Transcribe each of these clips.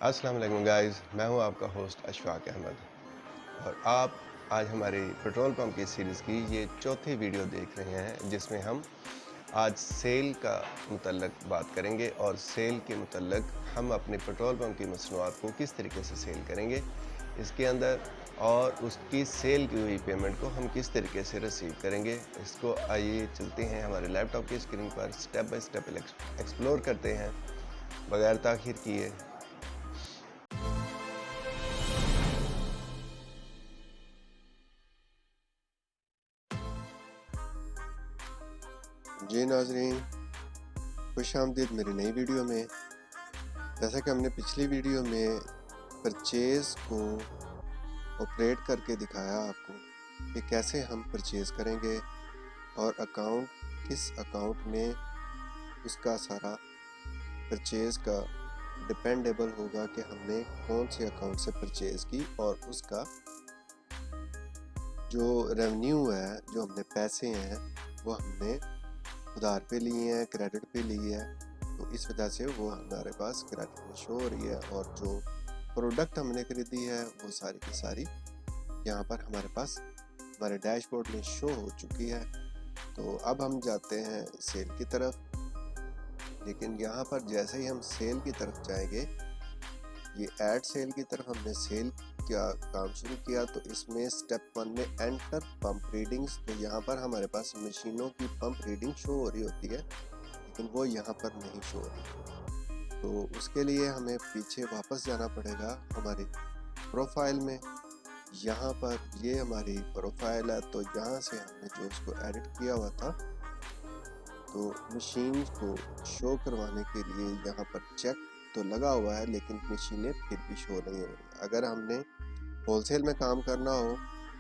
अस्सलाम वालेकुम गाइस, मैं हूं आपका होस्ट अशफाक अहमद और आप आज हमारी पेट्रोल पंप की सीरीज़ की ये चौथी वीडियो देख रहे हैं जिसमें हम आज सेल का मुतल्लक बात करेंगे और सेल के मुतल्लक हम अपने पेट्रोल पंप की मसनूआत को किस तरीके से सेल करेंगे इसके अंदर और उसकी सेल की हुई पेमेंट को हम किस तरीके से रिसीव करेंगे। इसको आइए चलते हैं हमारे लैपटॉप की स्क्रीन पर स्टेप बाय स्टेप एक्सप्लोर करते हैं बगैर ताख़ीर किए। जी नाज़रीन, खुशामदीद मेरी नई वीडियो में। जैसा कि हमने पिछली वीडियो में परचेज़ को ऑपरेट करके दिखाया आपको कि कैसे हम परचेज़ करेंगे और किस अकाउंट में उसका सारा परचेज़ का डिपेंडेबल होगा कि हमने कौन से अकाउंट से परचेज़ की और उसका जो रेवेन्यू है, जो हमने पैसे हैं वो हमने उधार पे लिए हैं, क्रेडिट पे लिए हैं, तो इस वजह से वो हमारे पास क्रेडिट में शो हो रही है और जो प्रोडक्ट हमने खरीदी है वो सारी की सारी यहाँ पर हमारे पास हमारे डैशबोर्ड में शो हो चुकी है। तो अब हम जाते हैं सेल की तरफ, लेकिन यहाँ पर जैसे ही हम सेल की तरफ जाएंगे, ये ऐड सेल की तरफ हमने सेल का काम शुरू किया तो इसमें स्टेप 1 में एंटर पंप रीडिंग्स, तो यहाँ पर हमारे पास मशीनों की पंप रीडिंग शो हो रही होती है लेकिन वो यहाँ पर नहीं शो हो रही। तो उसके लिए हमें पीछे वापस जाना पड़ेगा हमारी प्रोफाइल में। यहाँ पर ये हमारी प्रोफाइल है, तो यहाँ से हमने जो इसको एडिट किया हुआ था तो मशीन को शो करवाने के लिए यहाँ पर चेक तो लगा हुआ है लेकिन मशीनें फिर भी शो नहीं हो रही। अगर हमने होलसेल में काम करना हो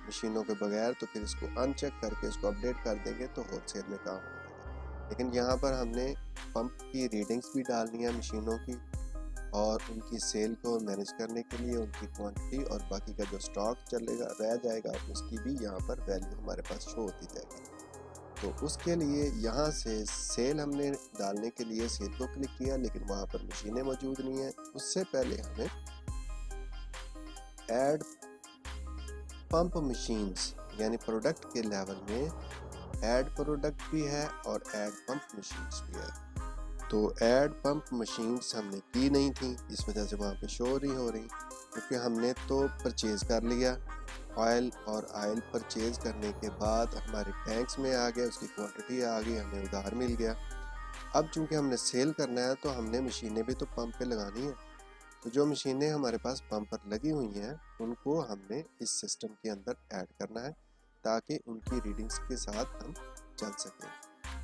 मशीनों के बगैर तो फिर इसको अनचेक करके इसको अपडेट कर देंगे तो होलसेल में काम हो जाएगा। लेकिन यहाँ पर हमने पंप की रीडिंग्स भी डालनी है मशीनों की और उनकी सेल को मैनेज करने के लिए उनकी क्वांटिटी और बाकी का जो स्टॉक चलेगा रह जाएगा उसकी भी यहाँ पर वैल्यू हमारे पास शो होती जाएगी। तो उसके लिए यहाँ से सेल हमने डालने के लिए सेल को क्लिक किया लेकिन वहाँ पर मशीनें मौजूद नहीं है। उससे पहले हमें ऐड पंप मशीन्स यानी प्रोडक्ट के लेवल में ऐड प्रोडक्ट भी है और ऐड पंप मशीन्स भी है। तो ऐड पंप मशीन्स हमने की नहीं थी, इस वजह से वहाँ पे शो नहीं हो रही क्योंकि हमने तो परचेज कर लिया ऑयल और ऑयल परचेज करने के बाद हमारे टैंक्स में आ गया, उसकी क्वांटिटी आ गई, हमें उधार मिल गया। अब चूंकि हमने सेल करना है तो हमने मशीनें भी तो पंप पे लगानी है, तो जो मशीनें हमारे पास पंप पर लगी हुई हैं उनको हमने इस सिस्टम के अंदर ऐड करना है ताकि उनकी रीडिंग्स के साथ हम चल सकें।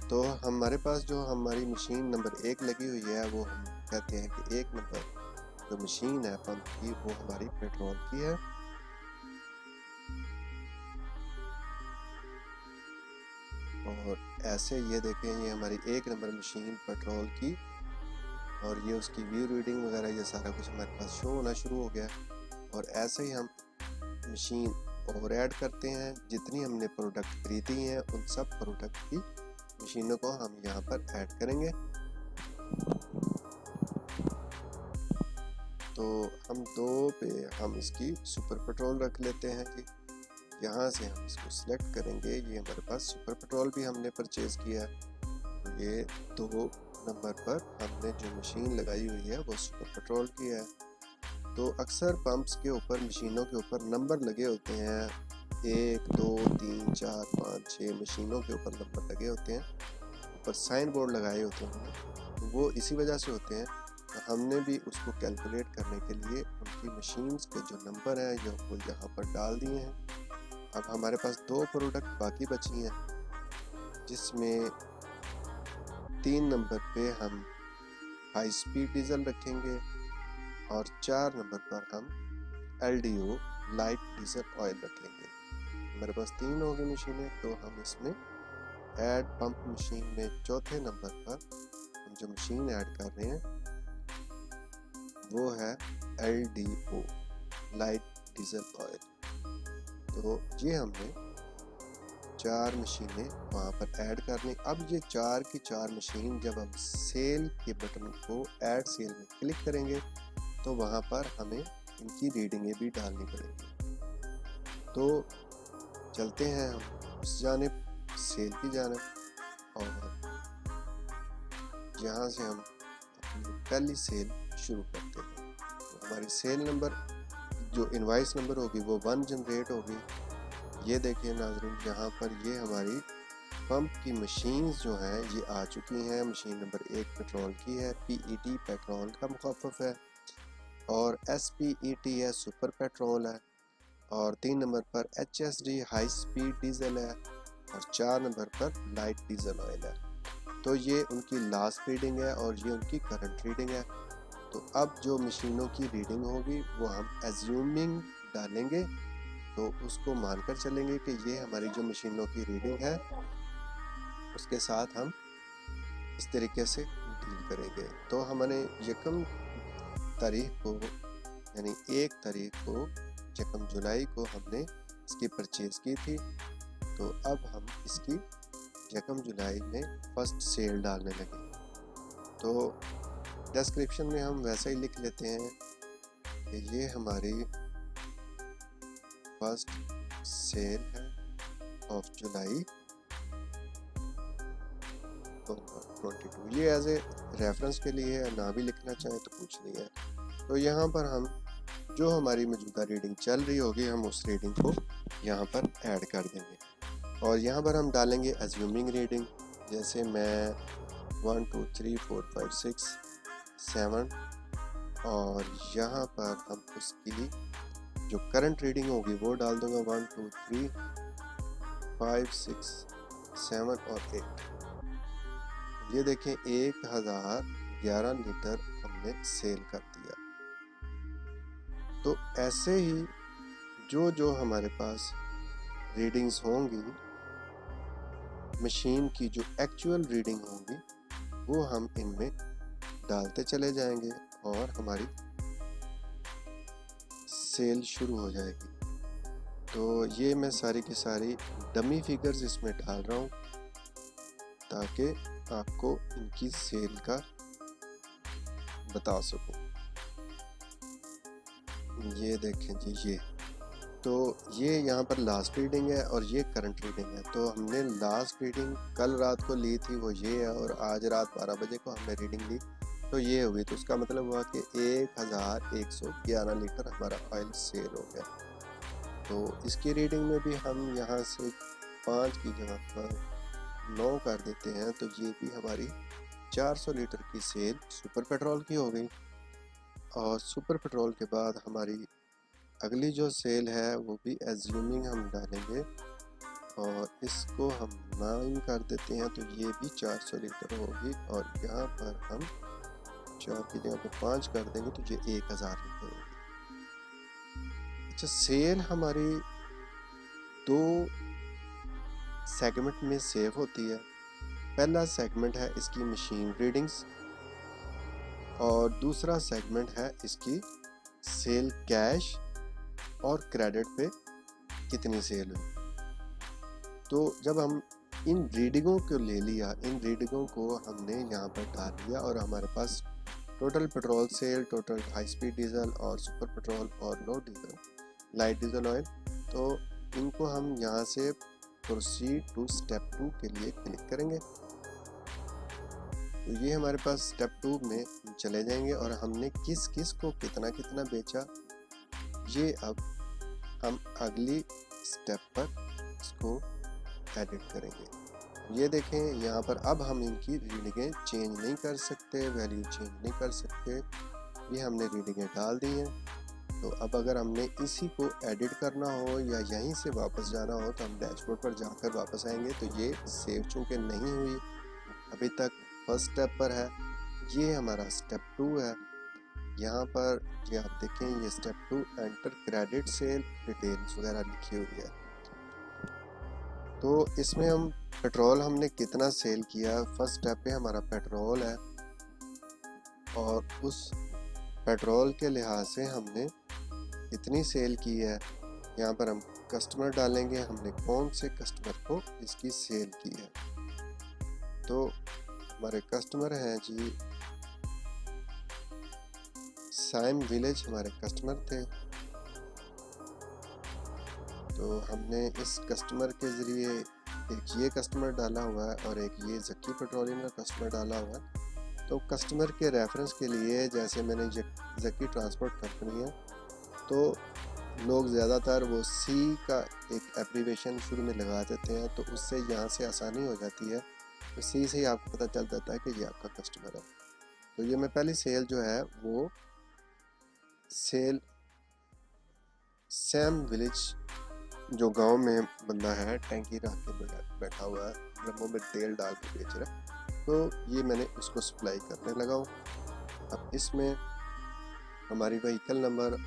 तो हमारे पास जो हमारी मशीन नंबर 1 लगी हुई है वो हम कहते हैं कि 1 नंबर जो मशीन है पंप की वो हमारी पेट्रोल की है। और ऐसे ये देखें ये हमारी 1 नंबर मशीन पेट्रोल की और ये उसकी व्यू रीडिंग वगैरह ये सारा कुछ हमारे पास शो होना शुरू हो गया। और ऐसे ही हम मशीन और ऐड करते हैं, जितनी हमने प्रोडक्ट खरीदी हैं उन सब प्रोडक्ट की मशीनों को हम यहाँ पर ऐड करेंगे। तो हम 2 पे हम इसकी सुपर पेट्रोल रख लेते हैं कि यहाँ से हम इसको सिलेक्ट करेंगे। ये हमारे पास सुपर पेट्रोल भी हमने परचेज किया है, तो ये 2 नंबर पर हमने जो मशीन लगाई हुई है वो सुपर पेट्रोल की है। तो अक्सर पंप्स के ऊपर मशीनों के ऊपर नंबर लगे होते हैं, 1 2 3 4 5 6 मशीनों के ऊपर नंबर लगे होते हैं, ऊपर साइन बोर्ड लगाए होते हैं, तो वो इसी वजह से होते हैं। तो हमने भी उसको कैलकुलेट करने के लिए उनकी मशीन्स के जो नंबर हैं जो वो यहाँ पर डाल दिए हैं। अब हमारे पास 2 प्रोडक्ट बाकी बची हैं जिसमें 3 नंबर पे हम हाई स्पीड डीजल रखेंगे और 4 नंबर पर हम LDO लाइट डीजल ऑयल रखेंगे। हमारे पास 3 होगी मशीनें, तो हम इसमें ऐड पंप मशीन में चौथे नंबर पर हम जो मशीन ऐड कर रहे हैं वो है LDO लाइट डीजल ऑयल। तो ये हमने 4 मशीनें वहाँ पर ऐड करनी। अब ये 4 की 4 मशीन जब हम सेल के बटन को ऐड सेल में क्लिक करेंगे तो वहाँ पर हमें इनकी रीडिंगें भी डालनी पड़ेगी। तो चलते हैं हम उस जानिब, सेल की जानिब, और यहाँ से हम अपनी पहली सेल शुरू करते हैं। तो हमारी सेल नंबर जो इनवाइस नंबर होगी वो 1 जनरेट होगी। ये देखिए नाज़रीन, यहाँ पर ये हमारी पंप की मशीन्स जो हैं ये आ चुकी हैं। मशीन नंबर 1 पेट्रोल की है, PET पेट्रोल का मुखफ़फ़ है, और SPET है, सुपर पेट्रोल है, और 3 नंबर पर HSD हाई स्पीड डीजल है, और 4 नंबर पर लाइट डीजल ऑयल है। तो ये उनकी लास्ट रीडिंग है और ये उनकी करंट रीडिंग है। तो अब जो मशीनों की रीडिंग होगी वो हम एज्यूमिंग डालेंगे, तो उसको मानकर चलेंगे कि ये हमारी जो मशीनों की रीडिंग है उसके साथ हम इस तरीके से डील करेंगे। तो हमने यकम तारीख को, यानी 1 तारीख को, यकम जुलाई को हमने इसकी परचेज़ की थी। तो अब हम इसकी यकम जुलाई में फर्स्ट सेल डालने लगे। तो डिस्क्रिप्शन में हम वैसे ही लिख लेते हैं कि ये हमारी फर्स्ट सेल है ऑफ जुलाई 22। ये एज ए रेफरेंस के लिए है, ना भी लिखना चाहें तो कुछ नहीं है। तो यहाँ पर हम जो हमारी मौजूदा रीडिंग चल रही होगी हम उस रीडिंग को यहाँ पर ऐड कर देंगे, और यहाँ पर हम डालेंगे एज्यूमिंग रीडिंग। जैसे मैं 1 2 3 4 5 6 7, और यहाँ पर हम उसकी जो करंट रीडिंग होगी वो डाल दूंगा 1 2 3 5 6 7 और 8। ये देखें 1011 लीटर हमने सेल कर दिया। तो ऐसे ही जो जो हमारे पास रीडिंग्स होंगी, मशीन की जो एक्चुअल रीडिंग होंगी वो हम इनमें डालते चले जाएंगे और हमारी सेल शुरू हो जाएगी। तो ये मैं सारी की सारी डमी फिगर्स इसमें डाल रहा हूँ ताकि आपको इनकी सेल का बता सकूं। ये देखें जी, ये तो ये यहाँ पर लास्ट रीडिंग है और ये करंट रीडिंग है। तो हमने लास्ट रीडिंग कल रात को ली थी, वो ये है, और आज रात 12 बजे को हमने रीडिंग ली तो ये हुई। तो उसका मतलब हुआ कि 1111 लीटर हमारा ऑयल सेल हो गया। तो इसकी रीडिंग में भी हम यहाँ से 5 की जगह पर 9 कर देते हैं, तो ये भी हमारी 400 लीटर की सेल सुपर पेट्रोल की हो गई। और सुपर पेट्रोल के बाद हमारी अगली जो सेल है वो भी एज्यूमिंग हम डालेंगे, और इसको हम 9 कर देते हैं, तो ये भी 400 लीटर होगी। और यहाँ पर हम 4 की जगह पर 5 कर देंगे तो ये 1000 लीटर होगी। अच्छा, सेल हमारी 2 सेगमेंट में सेव होती है। पहला सेगमेंट है इसकी मशीन रीडिंग्स, और दूसरा सेगमेंट है इसकी सेल कैश और क्रेडिट पे कितनी सेल हुई। तो जब हम इन रीडिंगों को ले लिया, इन रीडिंगों को हमने यहाँ पर डाल दिया, और हमारे पास total petrol sale, total high speed diesel और सुपर पेट्रोल और low diesel, light diesel oil, तो इनको हम यहाँ से प्रोसीड टू स्टेप 2 के लिए क्लिक करेंगे। तो ये हमारे पास स्टेप 2 में चले जाएंगे, और हमने किस किस को कितना कितना बेचा ये अब हम अगली स्टेप पर इसको एडिट करेंगे। ये देखें यहाँ पर अब हम इनकी रीडिंगें चेंज नहीं कर सकते, वैल्यू चेंज नहीं कर सकते, ये हमने रीडिंगें डाल दी हैं। तो अब अगर हमने इसी को एडिट करना हो या यहीं से वापस जाना हो तो हम डैशबोर्ड पर जाकर वापस आएंगे। तो ये सेव चूँकि नहीं हुई अभी तक, फर्स्ट स्टेप पर है, ये हमारा स्टेप 2 है। यहाँ पर ये आप देखें, ये step 2 enter credit sale details वगैरह लिखी हुई है। तो इसमें हम पेट्रोल हमने कितना सेल किया, फर्स्ट स्टेप पे हमारा पेट्रोल है, और उस पेट्रोल के लिहाज से हमने कितनी सेल की है। यहाँ पर हम कस्टमर डालेंगे, हमने कौन से कस्टमर को इसकी सेल की है। तो हमारे कस्टमर हैं जी साइम विलेज हमारे कस्टमर थे, तो हमने इस कस्टमर के ज़रिए एक ये कस्टमर डाला हुआ है और एक ये ज़की पेट्रोलियम का कस्टमर डाला हुआ है। तो कस्टमर के रेफरेंस के लिए, जैसे मैंने ज़की ट्रांसपोर्ट कंपनी है, तो लोग ज़्यादातर वो सी का एक एब्रीवेशन शुरू में लगा देते हैं, तो उससे यहाँ से आसानी हो जाती है। तो सी से ही आपको पता चल जाता है कि ये आपका कस्टमर है। तो ये मैं पहली सेल जो है वो सेल सैम विलेज, जो गांव में बंदा है टैंकी रख के बैठा हुआ है, ड्रमों में तेल डाल के बेच रहा है, तो ये मैंने उसको सप्लाई करने लगा हूँ। अब इसमें हमारी व्हीकल नंबर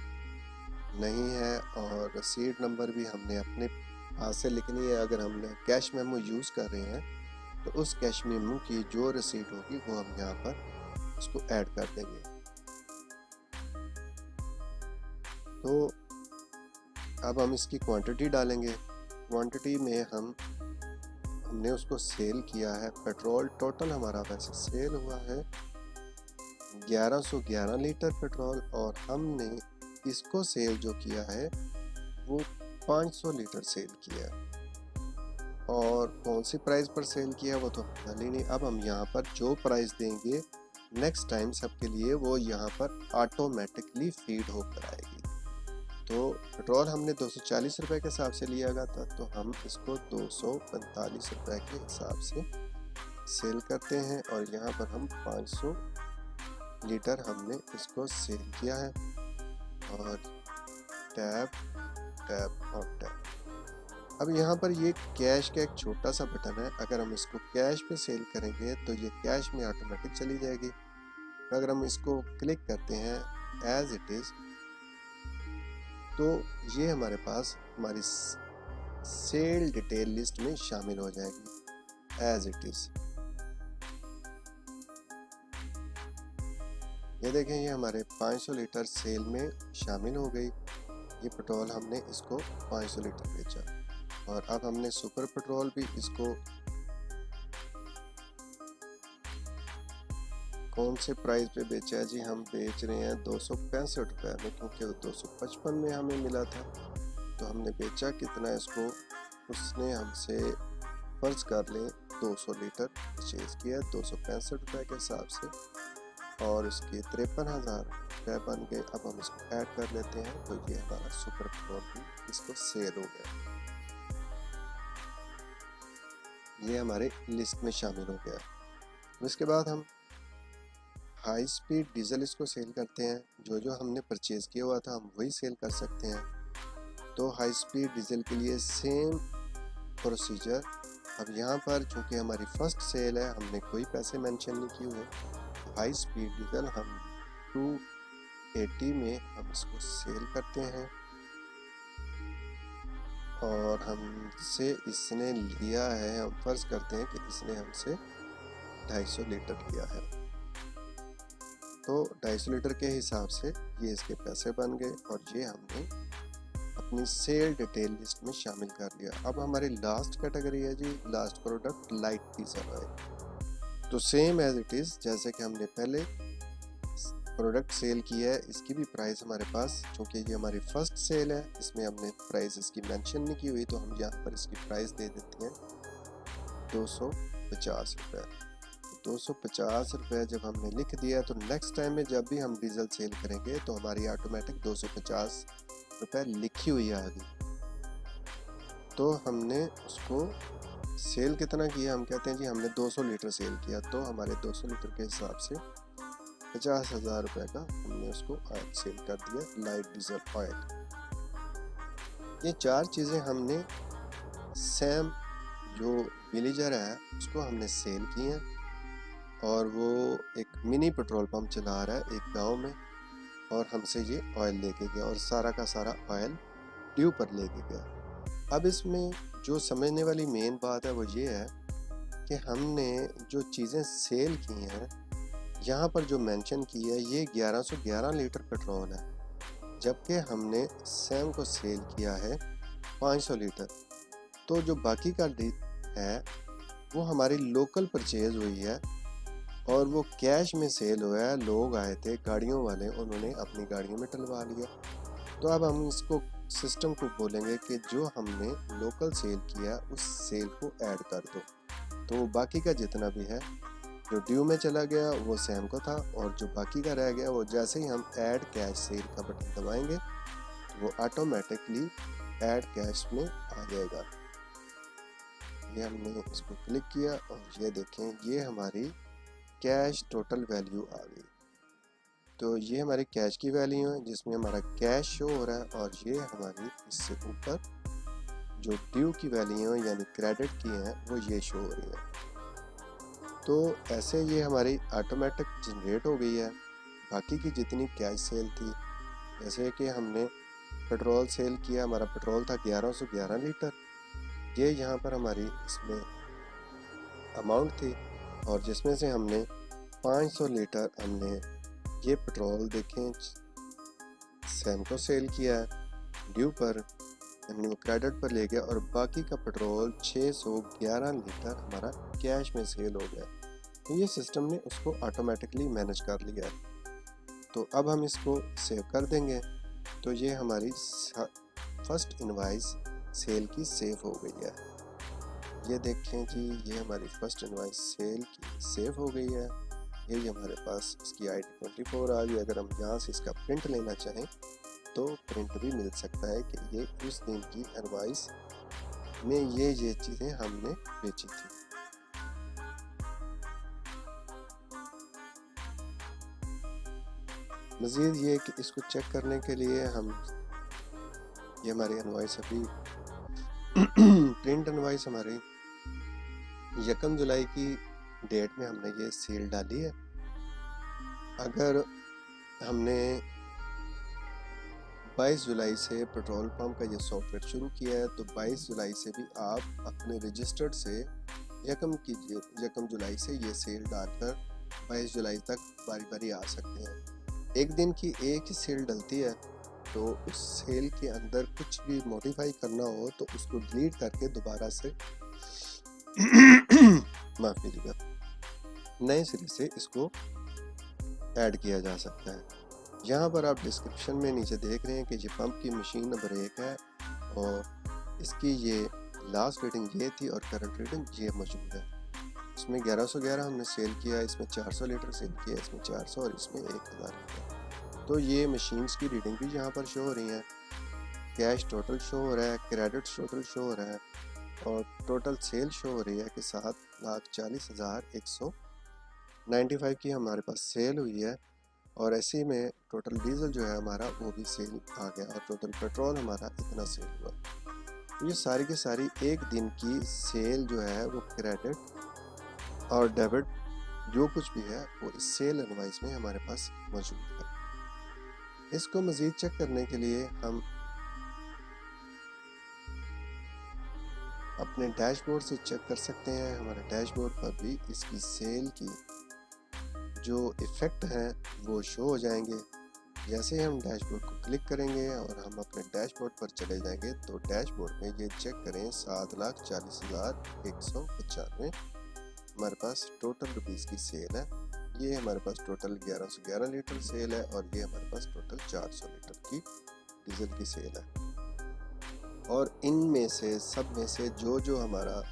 नहीं है और रसीद नंबर भी हमने अपने पास से लिखनी है। अगर हमने कैश मेमो यूज़ कर रहे हैं तो उस कैश मेमो की जो रसीद होगी वो हम यहाँ पर उसको ऐड कर देंगे। तो अब हम इसकी क्वांटिटी डालेंगे। क्वांटिटी में हमने उसको सेल किया है। पेट्रोल टोटल हमारा वैसे सेल हुआ है 1111 लीटर पेट्रोल, और हमने इसको सेल जो किया है वो 500 लीटर सेल किया है। और कौन सी प्राइस पर सेल किया वो तो पता ही नहीं। अब हम यहाँ पर जो प्राइस देंगे नेक्स्ट टाइम सबके लिए, वो यहाँ पर ऑटोमेटिकली फीड होकर आएगी। तो पेट्रोल हमने 240 रुपए के हिसाब से लिया गया था, तो हम इसको 245 रुपए के हिसाब से सेल करते हैं, और यहाँ पर हम 500 लीटर हमने इसको सेल किया है। और टैप टैप और टैप। अब यहाँ पर ये कैश का एक छोटा सा बटन है, अगर हम इसको कैश पे सेल करेंगे तो ये कैश में ऑटोमेटिक चली जाएगी। अगर हम इसको क्लिक करते हैं एज इट इज़, तो ये हमारे पास हमारी सेल डिटेल लिस्ट में शामिल हो जाएगी एज इट इज़। ये देखें, ये हमारे 500 लीटर सेल में शामिल हो गई। ये पेट्रोल हमने इसको 500 लीटर बेचा, और अब हमने सुपर पेट्रोल भी इसको कौन से प्राइस पे बेचा है जी, हम बेच रहे हैं 265 रुपये में, क्योंकि वो 255 में हमें मिला था। तो हमने बेचा कितना इसको, उसने हमसे फर्ज कर लें 200 लीटर परचेज किया 265 रुपये के हिसाब से, और इसके 53,000 रुपये बन गए। अब हम इसको ऐड कर लेते हैं, तो ये हमारा सुपर पेट्रोल भी इसको सेल हो गया, ये हमारे लिस्ट में शामिल हो गया। उसके बाद हम हाई स्पीड डीजल इसको सेल करते हैं। जो हमने परचेज़ किया हुआ था हम वही सेल कर सकते हैं। तो हाई स्पीड डीजल के लिए सेम प्रोसीजर। अब यहाँ पर चूँकि हमारी फर्स्ट सेल है, हमने कोई पैसे मेंशन नहीं किए हुए। हाई स्पीड डीजल हम 280 में हम इसको सेल करते हैं, और हमसे इसने लिया है, हम फर्ज करते हैं कि इसने हमसे 250 लीटर लिया है, तो 250 लीटर के हिसाब से ये इसके पैसे बन गए, और ये हमने अपनी सेल डिटेल लिस्ट में शामिल कर लिया। अब हमारी लास्ट कैटेगरी है जी, last product light diesel oil. तो सेम एज इट इज़, जैसे कि हमने पहले प्रोडक्ट सेल किया है, इसकी भी प्राइस हमारे पास, चूँकि ये हमारी फर्स्ट सेल है, इसमें हमने प्राइस इसकी मेंशन नहीं की हुई, तो हम यहाँ पर इसकी प्राइस दे देते हैं 250 रुपये। 250 रुपये जब हमने लिख दिया, तो नेक्स्ट टाइम में जब भी हम डीजल सेल करेंगे तो हमारी ऑटोमेटिक 250 रुपये लिखी हुई आ गई। तो हमने उसको सेल कितना किया, हम कहते हैं जी हमने 200 लीटर सेल किया, तो हमारे 200 लीटर के हिसाब से 50,000 रुपये का हमने उसको ऑयल सेल कर दिया, लाइट डीजल ऑयल। ये चार चीज़ें हमने सैम जो विलेजर है उसको हमने सेल की हैं, और वो एक मिनी पेट्रोल पंप चला रहा है एक गांव में, और हमसे ये ऑयल लेके गया, और सारा का सारा ऑयल ड्यू पर लेके गया। अब इसमें जो समझने वाली मेन बात है वो ये है कि हमने जो चीज़ें सेल की हैं, यहाँ पर जो मेंशन की है ये 1111 लीटर पेट्रोल है, जबकि हमने सैम को सेल किया है 500 लीटर। तो जो बाकी का है वो हमारी लोकल परचेज हुई है, और वो कैश में सेल हुआ है। लोग आए थे गाड़ियों वाले, उन्होंने अपनी गाड़ियों में डलवा लिया। तो अब हम इसको सिस्टम को बोलेंगे कि जो हमने लोकल सेल किया उस सेल को ऐड कर दो। तो बाकी का जितना भी है जो ड्यू में चला गया वो सैम को था, और जो बाकी का रह गया वो जैसे ही हम ऐड कैश सेल का बटन दबाएंगे तो वो ऑटोमेटिकली ऐड कैश में आ जाएगा। ये हमने इसको क्लिक किया और ये देखें ये हमारी कैश टोटल वैल्यू आ गई। तो ये हमारी कैश की वैल्यू है जिसमें हमारा कैश शो हो रहा है, और ये हमारी इससे ऊपर जो ड्यू की वैल्यू है यानी क्रेडिट की है वो ये शो हो रही है। तो ऐसे ये हमारी ऑटोमेटिक जनरेट हो गई है। बाकी की जितनी कैश सेल थी, जैसे कि हमने पेट्रोल सेल किया, हमारा पेट्रोल था 1111 लीटर, ये यहाँ पर हमारी इसमें अमाउंट थी, और जिसमें से हमने 500 लीटर हमने ये पेट्रोल देखें सैम को सेल किया है ड्यू पर, हमने वो क्रेडिट पर ले गया, और बाकी का पेट्रोल 611 लीटर हमारा कैश में सेल हो गया। तो ये सिस्टम ने उसको ऑटोमेटिकली मैनेज कर लिया है। तो अब हम इसको सेव कर देंगे। तो ये हमारी फर्स्ट इनवाइस सेल की सेव हो गई है। ये देखें जी, ये हमारी फर्स्ट इनवाइस सेल की सेव हो गई है। ये हमारे पास इसकी ID 24 आ गई। अगर हम यहाँ से इसका प्रिंट लेना चाहें तो प्रिंट भी मिल सकता है कि ये उस दिन की इनवाइस में ये चीज़ें हमने बेची थी। मज़ीद ये कि इसको चेक करने के लिए हम ये हमारी इनवाइस अभी प्रिंट इनवाइस हमारी 1 जुलाई की डेट में हमने ये सेल डाली है। अगर हमने 22 जुलाई से पेट्रोल पंप का ये सॉफ्टवेयर शुरू किया है तो 22 जुलाई से भी आप अपने रजिस्टर्ड से 1 जुलाई से ये सेल डालकर 22 जुलाई तक बारी बारी आ सकते हैं। एक दिन की एक ही सेल डलती है, तो उस सेल के अंदर कुछ भी मॉडिफाई करना हो तो उसको डिलीट करके दोबारा से माफ कीजिएगा, नए सिरे से इसको ऐड किया जा सकता है। यहाँ पर आप डिस्क्रिप्शन में नीचे देख रहे हैं कि ये पंप की मशीन नंबर 1 है, और इसकी ये लास्ट रेटिंग ये थी और करंट रेटिंग ये मौजूद है। इसमें 1111 हमने सेल किया, इसमें 400 लीटर सेल किया, इसमें 400 और इसमें 1000 लीटर। तो ये मशीन्स की रीडिंग भी यहाँ पर शो हो रही है। कैश टोटल शो हो रहा है, क्रेडिट टोटल शो हो रहा है, और टोटल सेल शो हो रही है कि 7,40,195 की हमारे पास सेल हुई है। और ऐसे में टोटल डीजल जो है हमारा वो भी सेल आ गया, और टोटल पेट्रोल हमारा इतना सेल हुआ। तो ये सारी की सारी एक दिन की सेल जो है वो क्रेडिट और डेबिट जो कुछ भी है वो इस सेल इनवॉइस में हमारे पास मौजूद है। इसको मज़ीद चेक करने के लिए हम अपने डैशबोर्ड से चेक कर सकते हैं। हमारे डैशबोर्ड पर भी इसकी सेल की जो इफ़ेक्ट हैं वो शो हो जाएंगे। जैसे ही हम डैशबोर्ड को क्लिक करेंगे और हम अपने डैशबोर्ड पर चले जाएंगे तो डैशबोर्ड में ये चेक करें 7,40,195 हमारे पास टोटल रुपीज़ की सेल है। ये हमारे पास टोटल 1111 लीटर सेल है, और ये हमारे पास टोटल 400 लीटर की डीजल की सेल है। और इनमें से सब में से जो हमारा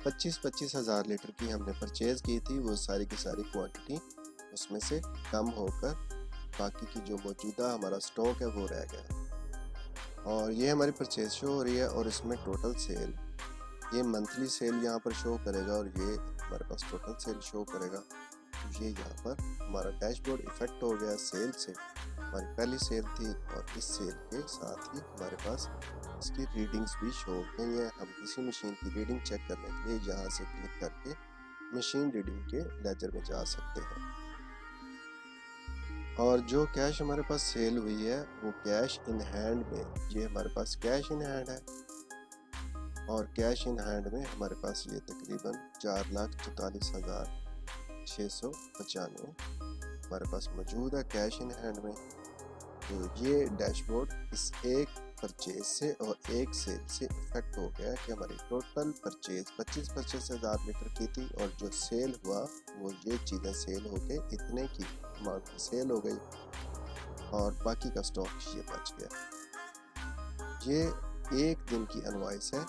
25-25 हज़ार लीटर की हमने परचेज़ की थी वो सारी की सारी क्वांटिटी उसमें से कम होकर बाकी की जो मौजूदा हमारा स्टॉक है वो रह गया। और ये हमारी परचेज शो हो रही है, और इसमें टोटल सेल ये मंथली सेल यहाँ पर शो करेगा, और ये हमारे पास टोटल सेल शो करेगा। तो ये यहाँ पर हमारा डैशबोर्ड इफेक्ट हो गया सेल से। हमारी पहली सेल थी, और इस सेल के साथ ही हमारे पास इसकी रीडिंग्स भी शो हो गई हैं। हम इसी मशीन की रीडिंग चेक करने के लिए यहाँ से क्लिक करके मशीन रीडिंग के लेजर में जा सकते हैं। और जो कैश हमारे पास सेल हुई है वो कैश इन हैंड में, ये हमारे पास कैश इन हैंड है, और कैश इन हैंड में हमारे पास ये तकरीबन 4,44,695 हमारे पास मौजूद है कैश इन हैंड में। तो ये डैशबोर्ड इस एक परचेज से और एक सेल से इफेक्ट हो गया कि हमारी टोटल परचेज 25,000 लीटर की थी और जो सेल हुआ वो ये चीज़ें सेल हो गए, इतने की अमाउंट की सेल हो गई और बाकी का स्टॉक ये बच गया। ये एक दिन की इनवॉइस है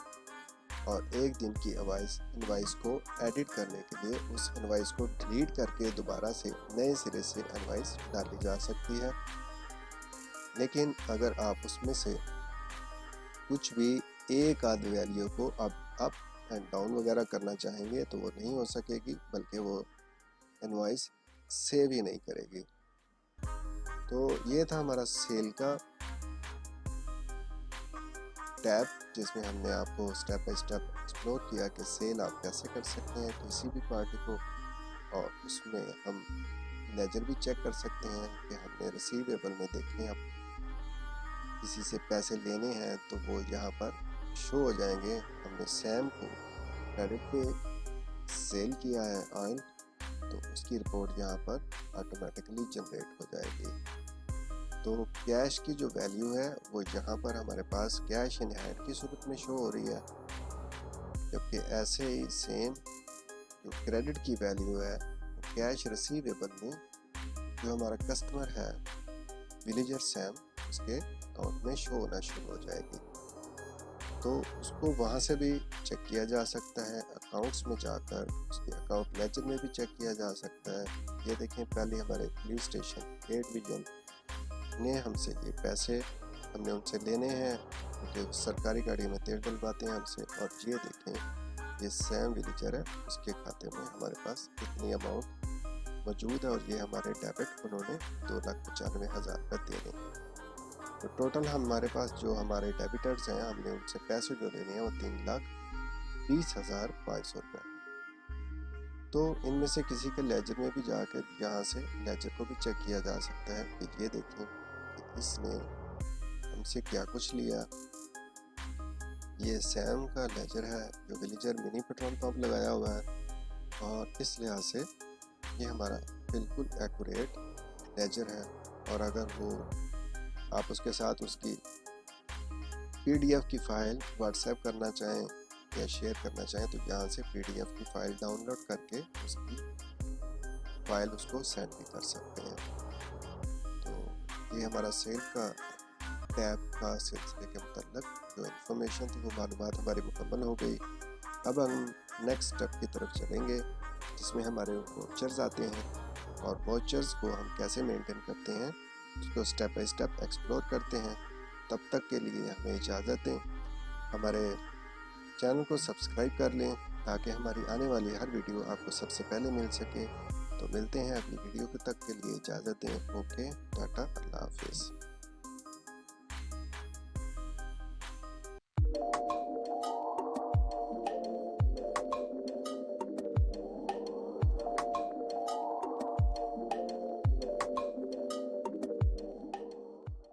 और एक दिन की इनवॉइस को एडिट करने के लिए उस इनवॉइस को डिलीट करके दोबारा से नए सिरे से इनवॉइस डाली जा सकती है। लेकिन अगर आप उसमें से कुछ भी एक आध वैल्यू को अप एंड डाउन वगैरह करना चाहेंगे तो वो नहीं हो सकेगी, बल्कि वो इनवॉइस सेव ही नहीं करेगी। तो ये था हमारा सेल का टैब, जिसमें हमने आपको स्टेप बाय स्टेप एक्सप्लोर किया कि सेल आप कैसे कर सकते हैं किसी भी पार्टी को, और उसमें हम लेजर भी चेक कर सकते हैं कि हमने रिसीवेबल में देखने आप किसी से पैसे लेने हैं तो वो यहाँ पर शो हो जाएंगे। हमने सैम को क्रेडिट पे सेल किया है ऑयल, तो उसकी रिपोर्ट यहाँ पर ऑटोमेटिकली जनरेट हो जाएगी। तो कैश की जो वैल्यू है वो यहाँ पर हमारे पास कैश इन हैंड की सूरत में शो हो रही है, जबकि ऐसे ही सेम जो क्रेडिट की वैल्यू है वो कैश रिसीवेबल में जो हमारा कस्टमर है विलेजर सैम, उसके अकाउंट में शो होना शुरू हो जाएगी। तो उसको वहाँ से भी चेक किया जा सकता है, अकाउंट्स में जाकर उसके अकाउंट लेजर में भी चेक किया जा सकता है। ये देखें, पहले हमारे पुलिस स्टेशन एड विजन ने हमसे ये पैसे हमने उनसे लेने हैं क्योंकि सरकारी गाड़ी में तेल डलवाते हैं हमसे, और ये देखें ये सैम विलेजर है, उसके खाते में हमारे पास इतनी अमाउंट मौजूद है और ये हमारे डेबिट उन्होंने 2,95,000 रुपये देने हैं। तो टोटल हमारे पास जो हमारे डेबिटर्स हैं हमने उनसे पैसे जो लेने हैं वो 3,20,500 रुपये। तो इनमें से किसी के लेजर में भी जाकर यहाँ से लेजर को भी चेक किया जा सकता है कि ये देखें कि इसने हमसे क्या कुछ लिया। ये सैम का लेजर है जो विलेजर मिनी पेट्रोल पंप लगाया हुआ है, और इस लिहाज से ये हमारा बिल्कुल एक्यूरेट लेजर है। और अगर वो आप उसके साथ उसकी PDF की फ़ाइल व्हाट्सएप करना चाहें या शेयर करना चाहें तो यहाँ से PDF की फ़ाइल डाउनलोड करके उसकी फ़ाइल उसको सेंड भी कर सकते हैं। तो ये हमारा सेल का टैब का सिलसिले के मतलब जो इन्फॉर्मेशन थी वो मालूमात हमारी मुकम्मल हो गई। अब हम नेक्स्ट स्टेप की तरफ चलेंगे जिसमें हमारे वाउचर्स आते हैं, और वाउचर्स को हम कैसे मेंटेन करते हैं उसको स्टेप बाय स्टेप एक्सप्लोर करते हैं। तब तक के लिए हमें इजाज़त दें, हमारे चैनल को सब्सक्राइब कर लें ताकि हमारी आने वाली हर वीडियो आपको सबसे पहले मिल सके। तो मिलते हैं अगली वीडियो तक के लिए इजाज़त दें। ओके, टाटा, अल्लाह हाफिज़।